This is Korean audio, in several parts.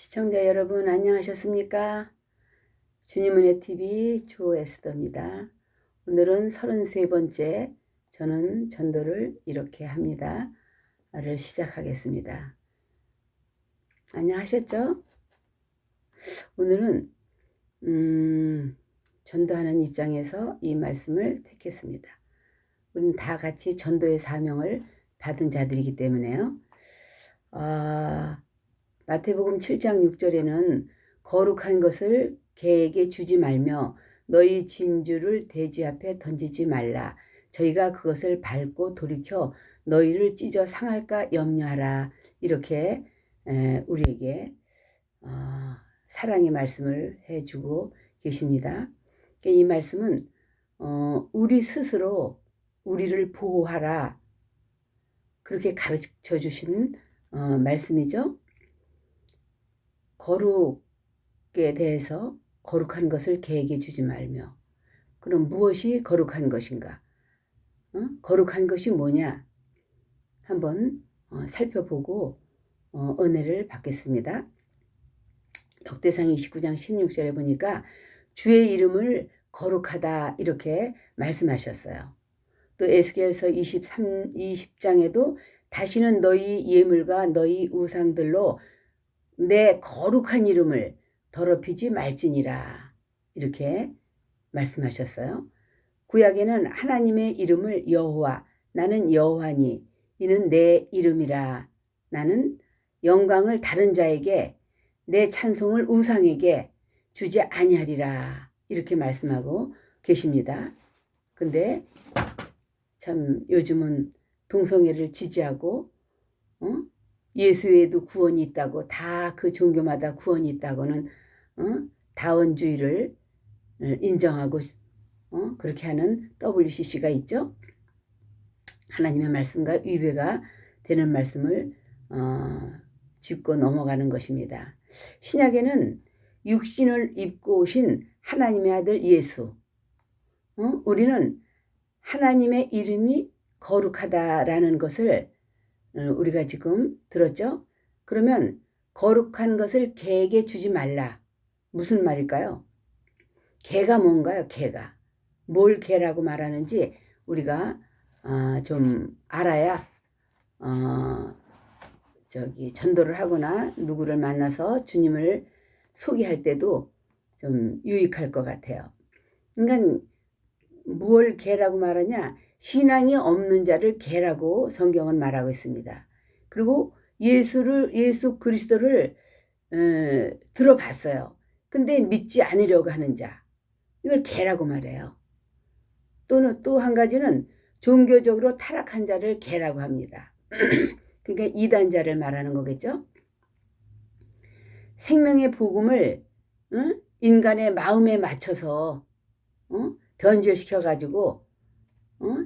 시청자 여러분 안녕하셨습니까? 주님은혜 TV 조에스더입니다. 오늘은 33번째 저는 전도를 이렇게 합니다.를 시작하겠습니다. 안녕하셨죠? 오늘은 전도하는 입장에서 이 말씀을 택했습니다. 우리는 다 같이 전도의 사명을 받은 자들이기 때문에요. 마태복음 7장 6절에는 거룩한 것을 개에게 주지 말며 너희 진주를 돼지 앞에 던지지 말라. 저희가 그것을 밟고 돌이켜 너희를 찢어 상할까 염려하라. 이렇게 우리에게 사랑의 말씀을 해주고 계십니다. 이 말씀은 우리 스스로 우리를 보호하라. 그렇게 가르쳐 주신 말씀이죠. 거룩에 대해서 거룩한 것을 개에게 주지 말며, 그럼 무엇이 거룩한 것인가? 거룩한 것이 뭐냐? 한번 살펴보고 은혜를 받겠습니다. 역대상 29장 16절에 보니까 주의 이름을 거룩하다 이렇게 말씀하셨어요. 또 에스겔서 20장에도 다시는 너희 예물과 너희 우상들로 내 거룩한 이름을 더럽히지 말지니라 이렇게 말씀하셨어요. 구약에는 하나님의 이름을 여호와, 나는 여호와니 이는 내 이름이라, 나는 영광을 다른 자에게 내 찬송을 우상에게 주지 아니하리라 이렇게 말씀하고 계십니다. 근데 참 요즘은 동성애를 지지하고 예수 외에도 구원이 있다고, 다 그 종교마다 구원이 있다고는 다원주의를 인정하고 그렇게 하는 WCC가 있죠. 하나님의 말씀과 위배가 되는 말씀을 짚고 넘어가는 것입니다. 신약에는 육신을 입고 오신 하나님의 아들 예수, 우리는 하나님의 이름이 거룩하다라는 것을 우리가 지금 들었죠? 그러면 거룩한 것을 개에게 주지 말라. 무슨 말일까요? 개가 뭔가요? 개가. 뭘 개라고 말하는지 우리가 좀 알아야 전도를 하거나 누구를 만나서 주님을 소개할 때도 좀 유익할 것 같아요. 그러니까 뭘 개라고 말하냐? 신앙이 없는 자를 개라고 성경은 말하고 있습니다. 그리고 예수 그리스도를 들어봤어요. 근데 믿지 않으려고 하는 자, 이걸 개라고 말해요. 또는 또 한 가지는 종교적으로 타락한 자를 개라고 합니다. 그러니까 이단자를 말하는 거겠죠. 생명의 복음을 인간의 마음에 맞춰서 변질시켜가지고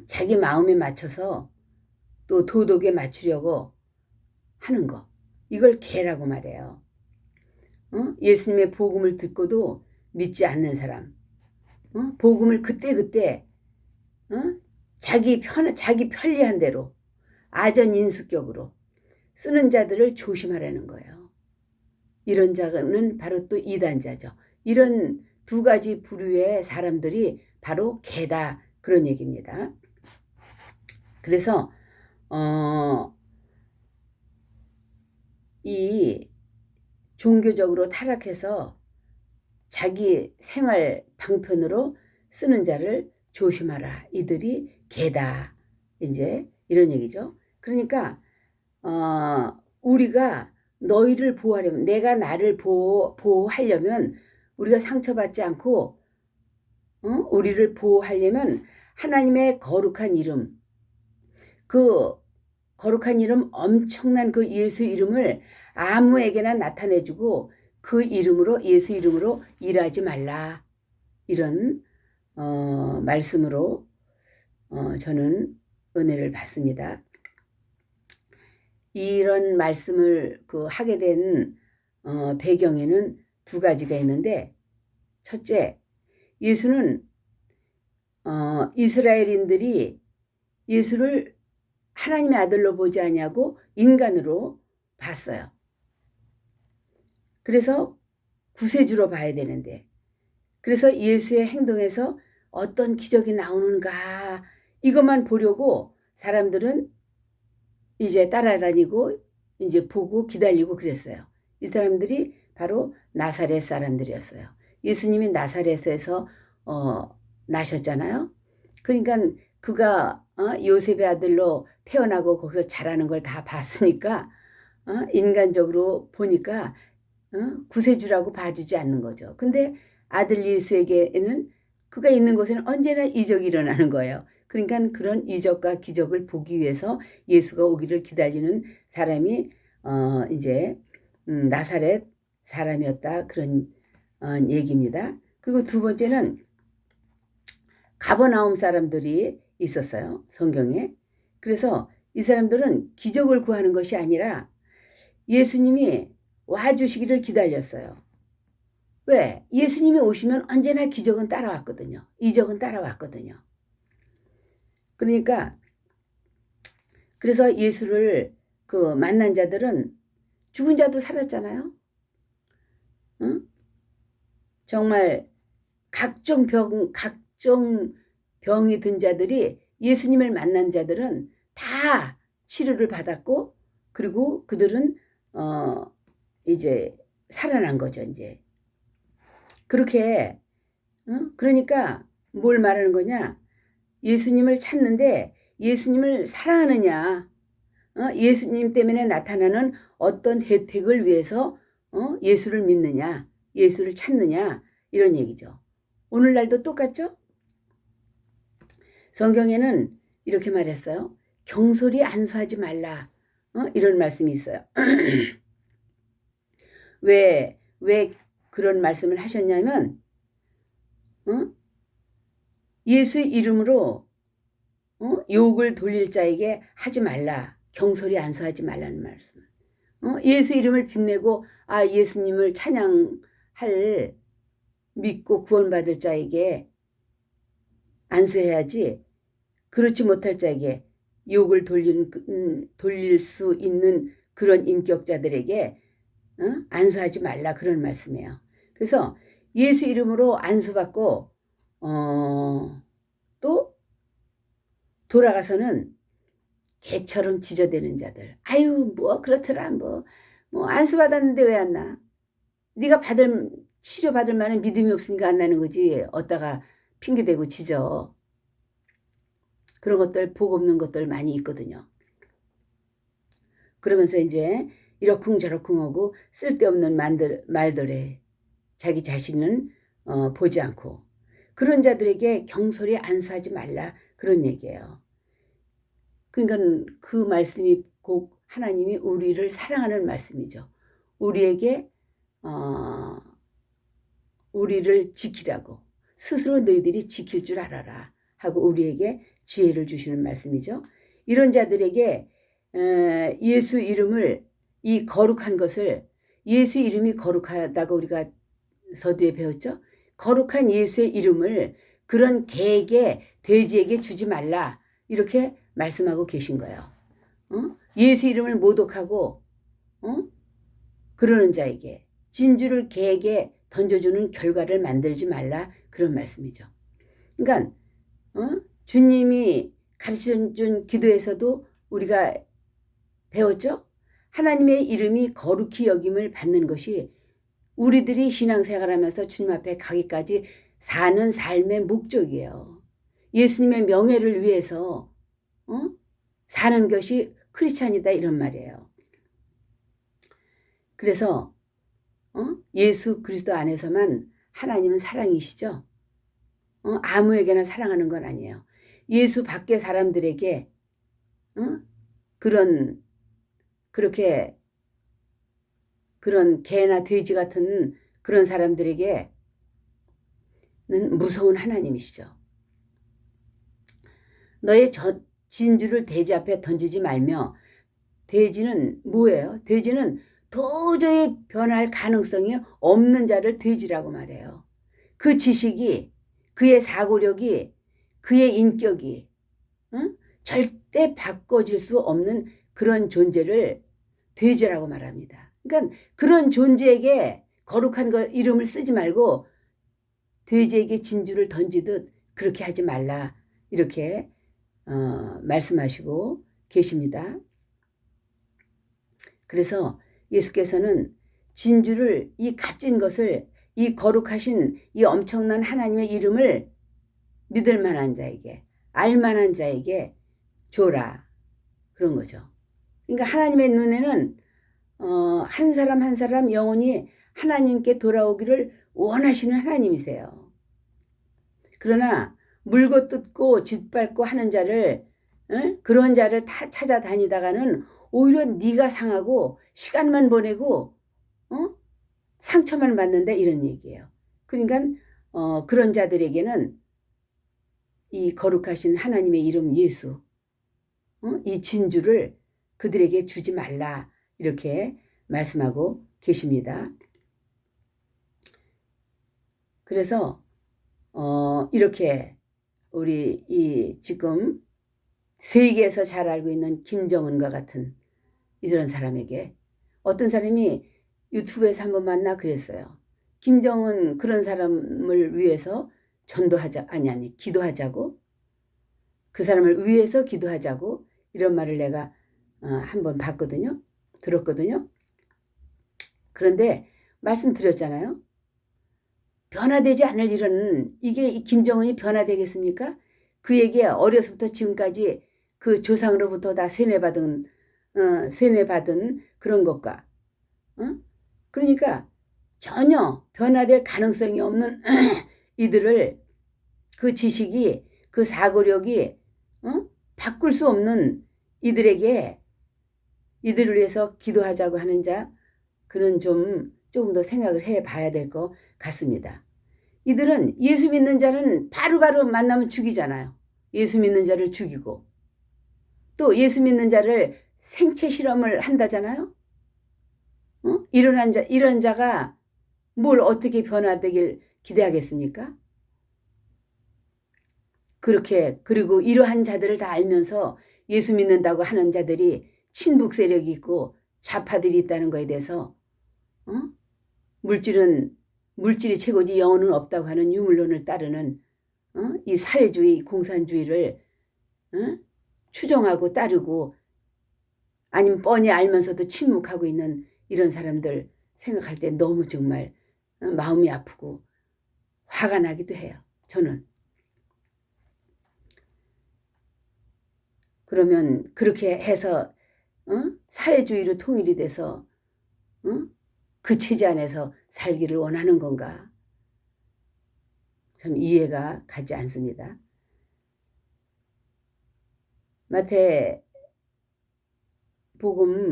자기 마음에 맞춰서 또 도덕에 맞추려고 하는 거, 이걸 개라고 말해요. 예수님의 복음을 듣고도 믿지 않는 사람, 복음을 그때그때 자기 편리한 대로 아전인수격으로 쓰는 자들을 조심하라는 거예요. 이런 자는 바로 또 이단자죠. 이런 두 가지 부류의 사람들이 바로 개다, 그런 얘기입니다. 그래서 이 종교적으로 타락해서 자기 생활 방편으로 쓰는 자를 조심하라. 이들이 개다. 이제 이런 얘기죠. 그러니까 우리가 너희를 보호하려면, 내가 나를 보호하려면, 우리가 상처받지 않고 우리를 보호하려면 하나님의 거룩한 이름, 그 거룩한 이름, 엄청난 그 예수 이름을 아무에게나 나타내주고 그 이름으로, 예수 이름으로 일하지 말라. 이런 말씀으로 저는 은혜를 받습니다. 이런 말씀을 하게 된 배경에는 두 가지가 있는데, 첫째, 예수는 이스라엘인들이 예수를 하나님의 아들로 보지 아니하고 인간으로 봤어요. 그래서 구세주로 봐야 되는데, 그래서 예수의 행동에서 어떤 기적이 나오는가 이것만 보려고 사람들은 이제 따라다니고 이제 보고 기다리고 그랬어요. 이 사람들이 바로 나사렛 사람들이었어요. 예수님이 나사렛에서 나셨잖아요. 그러니까 그가 요셉의 아들로 태어나고 거기서 자라는 걸 다 봤으니까 인간적으로 보니까 구세주라고 봐주지 않는 거죠. 근데 아들 예수에게는 그가 있는 곳에는 언제나 이적이 일어나는 거예요. 그러니까 그런 이적과 기적을 보기 위해서 예수가 오기를 기다리는 사람이 이제 나사렛 사람이었다 그런 얘기입니다. 그리고 두 번째는 가버나움 사람들이 있었어요. 성경에. 그래서 이 사람들은 기적을 구하는 것이 아니라 예수님이 와주시기를 기다렸어요. 왜? 예수님이 오시면 언제나 기적은 따라왔거든요. 이적은 따라왔거든요. 그러니까 그래서 예수를 그 만난 자들은 죽은 자도 살았잖아요. 응? 정말 각종 병이 든 자들이 예수님을 만난 자들은 다 치료를 받았고 그리고 그들은 이제 살아난 거죠. 이제 그렇게 그러니까 뭘 말하는 거냐? 예수님을 찾는데 예수님을 사랑하느냐? 예수님 때문에 나타나는 어떤 혜택을 위해서 예수를 믿느냐? 예수를 찾느냐? 이런 얘기죠. 오늘날도 똑같죠? 성경에는 이렇게 말했어요. 경솔히 안수하지 말라. 이런 말씀이 있어요. 왜 그런 말씀을 하셨냐면 예수 이름으로 욕을 돌릴 자에게 하지 말라. 경솔히 안수하지 말라는 말씀. 예수 이름을 빛내고 예수님을 찬양할 믿고 구원받을 자에게 안수해야지 그렇지 못할 자에게 욕을 돌릴 수 있는 그런 인격자들에게 안수하지 말라 그런 말씀이에요. 그래서 예수 이름으로 안수받고 또 돌아가서는 개처럼 지저대는 자들. 아유 뭐 그렇더라 뭐 안수받았는데 왜 안 나? 네가 치료받을 만한 믿음이 없으니까 안 나는 거지. 어디다가 핑계대고 지져. 그런 것들 복 없는 것들 많이 있거든요. 그러면서 이제 이러쿵저러쿵 하고 쓸데없는 말들에 자기 자신은 보지 않고 그런 자들에게 경솔히 안수하지 말라 그런 얘기예요. 그러니까 그 말씀이 곧 하나님이 우리를 사랑하는 말씀이죠. 우리에게 우리를 지키라고 스스로 너희들이 지킬 줄 알아라 하고 우리에게 지혜를 주시는 말씀이죠. 이런 자들에게 예수 이름을 이 거룩한 것을 예수 이름이 거룩하다고 우리가 서두에 배웠죠. 거룩한 예수의 이름을 그런 개에게 돼지에게 주지 말라 이렇게 말씀하고 계신 거예요. 예수 이름을 모독하고 그러는 자에게 진주를 개에게 던져주는 결과를 만들지 말라 그런 말씀이죠. 그러니까 주님이 가르쳐준 기도에서도 우리가 배웠죠. 하나님의 이름이 거룩히 여김을 받는 것이 우리들이 신앙생활하면서 주님 앞에 가기까지 사는 삶의 목적이에요. 예수님의 명예를 위해서 사는 것이 크리스찬이다 이런 말이에요. 그래서 예수 그리스도 안에서만 하나님은 사랑이시죠. 아무에게나 사랑하는 건 아니에요. 예수 밖의 사람들에게 그렇게 그런 개나 돼지 같은 그런 사람들에게는 무서운 하나님이시죠. 너의 진주를 돼지 앞에 던지지 말며 돼지는 뭐예요? 돼지는 도저히 변할 가능성이 없는 자를 돼지라고 말해요. 그 지식이 그의 사고력이 그의 인격이 절대 바꿔질 수 없는 그런 존재를 돼지라고 말합니다. 그러니까 그런 존재에게 거룩한 이름을 쓰지 말고 돼지에게 진주를 던지듯 그렇게 하지 말라 이렇게 말씀하시고 계십니다. 그래서 예수께서는 진주를 이 값진 것을 이 거룩하신 이 엄청난 하나님의 이름을 믿을 만한 자에게 알 만한 자에게 줘라 그런 거죠. 그러니까 하나님의 눈에는 한 사람 한 사람 영혼이 하나님께 돌아오기를 원하시는 하나님이세요. 그러나 물고 뜯고 짓밟고 하는 자를 그런 자를 다 찾아다니다가는 오히려 네가 상하고 시간만 보내고 상처만 받는다 이런 얘기예요. 그러니까 그런 자들에게는 이 거룩하신 하나님의 이름 예수 이 진주를 그들에게 주지 말라 이렇게 말씀하고 계십니다. 그래서 이렇게 우리 이 지금 세계에서 잘 알고 있는 김정은과 같은 이런 사람에게 어떤 사람이 유튜브에서 한번 만나 그랬어요. 김정은 그런 사람을 위해서 기도하자고 그 사람을 위해서 기도하자고 이런 말을 내가 한번 들었거든요. 그런데 말씀드렸잖아요. 변화되지 않을 일은 이게 김정은이 변화되겠습니까? 그에게 어려서부터 지금까지 그 조상으로부터 다 세뇌받은 그런 것과 그러니까 전혀 변화될 가능성이 없는 이들을 그 지식이 그 사고력이 바꿀 수 없는 이들을 위해서 기도하자고 하는 자 그는 조금 더 생각을 해봐야 될 것 같습니다. 이들은 예수 믿는 자는 바로바로 만나면 죽이잖아요. 예수 믿는 자를 죽이고 또 예수 믿는 자를 생체 실험을 한다잖아요. 이런 자가 뭘 어떻게 변화되길 기대하겠습니까? 그리고 이러한 자들을 다 알면서 예수 믿는다고 하는 자들이 친북 세력이 있고 좌파들이 있다는 거에 대해서 물질이 최고지 영혼은 없다고 하는 유물론을 따르는 이 사회주의 공산주의를 추종하고 따르고 아니면 뻔히 알면서도 침묵하고 있는 이런 사람들 생각할 때 너무 정말 마음이 아프고 화가 나기도 해요. 저는. 그러면 그렇게 해서 사회주의로 통일이 돼서 그 체제 안에서 살기를 원하는 건가? 참 이해가 가지 않습니다. 마태복음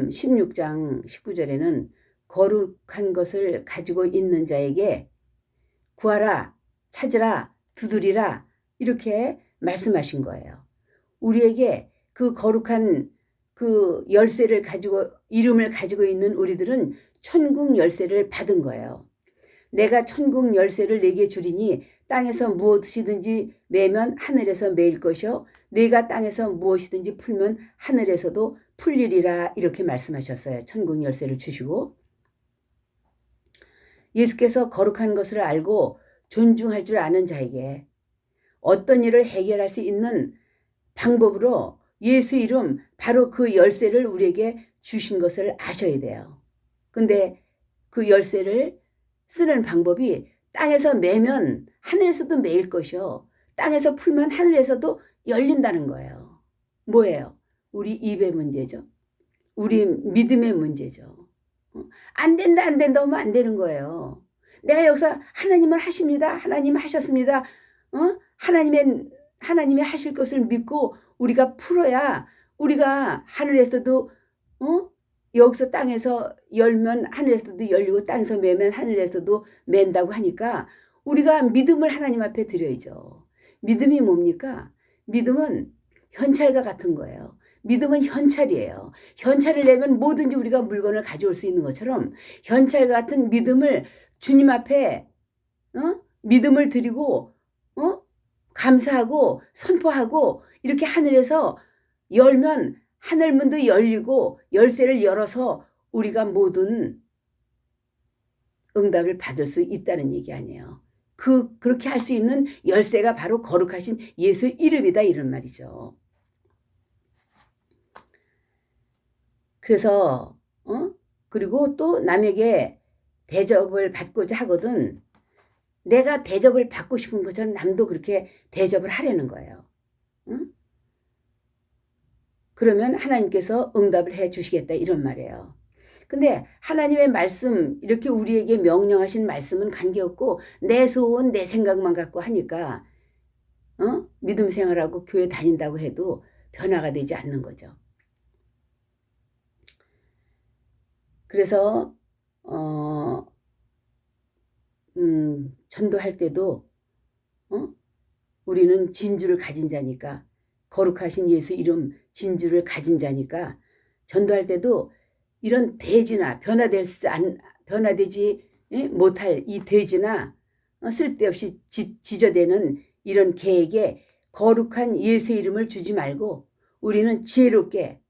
16장 19절에는 거룩한 것을 가지고 있는 자에게 구하라, 찾으라, 두드리라 이렇게 말씀하신 거예요. 우리에게 그 거룩한 그 이름을 가지고 있는 우리들은 천국 열쇠를 받은 거예요. 내가 천국 열쇠를 내게 주리니 땅에서 무엇이든지 매면 하늘에서 매일 것이요 내가 땅에서 무엇이든지 풀면 하늘에서도 풀리리라 이렇게 말씀하셨어요. 천국 열쇠를 주시고 예수께서 거룩한 것을 알고 존중할 줄 아는 자에게 어떤 일을 해결할 수 있는 방법으로 예수 이름 바로 그 열쇠를 우리에게 주신 것을 아셔야 돼요. 근데 그 열쇠를 쓰는 방법이 땅에서 매면 하늘에서도 매일 것이요. 땅에서 풀면 하늘에서도 열린다는 거예요. 뭐예요? 우리 입의 문제죠. 우리 믿음의 문제죠. 안 된다 하면 안 되는 거예요. 내가 여기서 하나님은 하십니다. 하나님 하셨습니다. 하나님이 하실 것을 믿고 우리가 풀어야 우리가 하늘에서도 여기서 땅에서 열면 하늘에서도 열리고 땅에서 매면 하늘에서도 맨다고 하니까 우리가 믿음을 하나님 앞에 드려야죠. 믿음이 뭡니까? 믿음은 현찰과 같은 거예요. 믿음은 현찰이에요. 현찰을 내면 뭐든지 우리가 물건을 가져올 수 있는 것처럼 현찰과 같은 믿음을 주님 앞에 믿음을 드리고 감사하고 선포하고 이렇게 하늘에서 열면 하늘문도 열리고 열쇠를 열어서 우리가 모든 응답을 받을 수 있다는 얘기 아니에요. 그렇게 할 수 있는 열쇠가 바로 거룩하신 예수 이름이다 이런 말이죠. 그래서 그리고 또 남에게 대접을 받고자 하거든 내가 대접을 받고 싶은 것처럼 남도 그렇게 대접을 하려는 거예요. 응? 그러면 하나님께서 응답을 해 주시겠다 이런 말이에요. 근데 하나님의 말씀 이렇게 우리에게 명령하신 말씀은 관계없고 내 소원 내 생각만 갖고 하니까 믿음 생활하고 교회 다닌다고 해도 변화가 되지 않는 거죠. 그래서 전도할 때도 우리는 진주를 가진 자니까 거룩하신 예수 이름 진주를 가진 자니까 전도할 때도 이런 돼지나 변화되지 못할 이 돼지나 쓸데없이 지저대는 이런 개에게 거룩한 예수 이름을 주지 말고 우리는 지혜롭게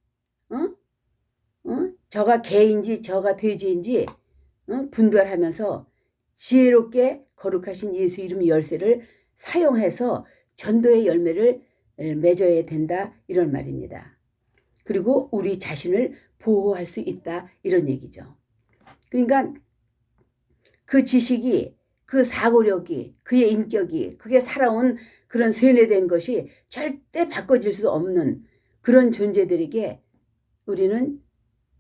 저가 개인지 저가 돼지인지 분별하면서 지혜롭게 거룩하신 예수 이름 열쇠를 사용해서 전도의 열매를 맺어야 된다 이런 말입니다. 그리고 우리 자신을 보호할 수 있다 이런 얘기죠. 그러니까 그 지식이 그 사고력이 그의 인격이 그게 살아온 그런 세뇌된 것이 절대 바꿔질 수 없는 그런 존재들에게 우리는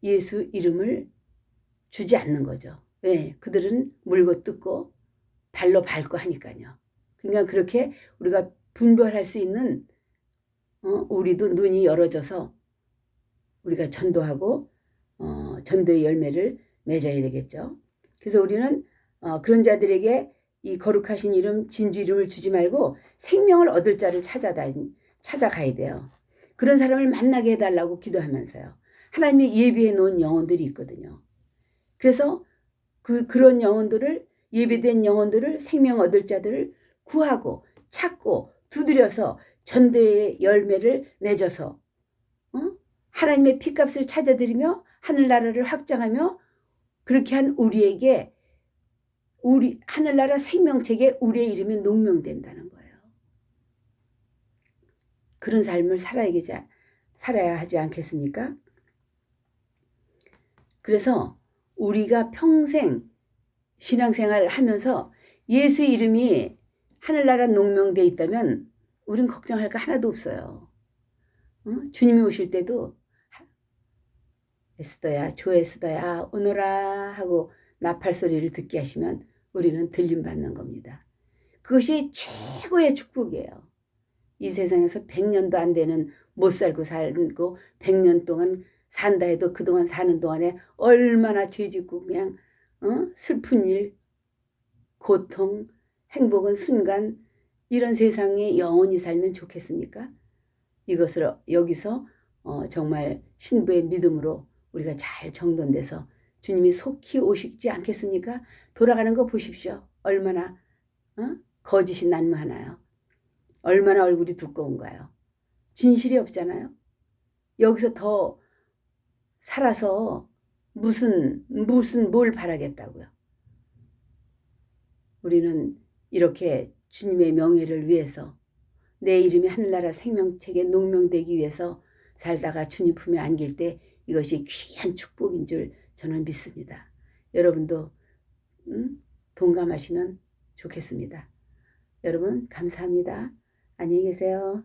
예수 이름을 주지 않는 거죠. 왜? 그들은 물고 뜯고 발로 밟고 하니까요. 그러니까 그렇게 우리가 분별할 수 있는 우리도 눈이 열어져서 우리가 전도하고 전도의 열매를 맺어야 되겠죠. 그래서 우리는 그런 자들에게 이 거룩하신 이름 진주 이름을 주지 말고 생명을 얻을 자를 찾아가야 돼요. 그런 사람을 만나게 해달라고 기도하면서요. 하나님이 예비해 놓은 영혼들이 있거든요. 그래서 그런 영혼들을 예비된 영혼들을 생명 얻을 자들을 구하고 찾고 두드려서 전도의 열매를 맺어서 하나님의 피값을 찾아드리며 하늘나라를 확장하며 그렇게 한 우리에게 우리 하늘나라 생명책에 우리의 이름이 농명된다는 거예요. 그런 삶을 살아야 하지 않겠습니까? 그래서 우리가 평생 신앙생활 하면서 예수 이름이 하늘나라 농명돼 있다면 우린 걱정할 거 하나도 없어요. 주님이 오실 때도 에스더야 조에스더야 오너라 하고 나팔 소리를 듣게 하시면 우리는 들림받는 겁니다. 그것이 최고의 축복이에요. 이 세상에서 100년도 안 되는 못 살고 100년 동안 산다 해도 그동안 사는 동안에 얼마나 죄짓고 그냥 슬픈 일, 고통, 행복은 순간 이런 세상에 영원히 살면 좋겠습니까? 이것을 여기서 정말 신부의 믿음으로 우리가 잘 정돈돼서 주님이 속히 오시지 않겠습니까? 돌아가는 거 보십시오. 얼마나 거짓이 난무하나요? 얼마나 얼굴이 두꺼운가요? 진실이 없잖아요. 여기서 더 살아서 무슨 뭘 바라겠다고요. 우리는 이렇게 주님의 명예를 위해서 내 이름이 하늘나라 생명책에 농명되기 위해서 살다가 주님 품에 안길 때 이것이 귀한 축복인 줄 저는 믿습니다. 여러분도 동감하시면 좋겠습니다. 여러분 감사합니다. 안녕히 계세요.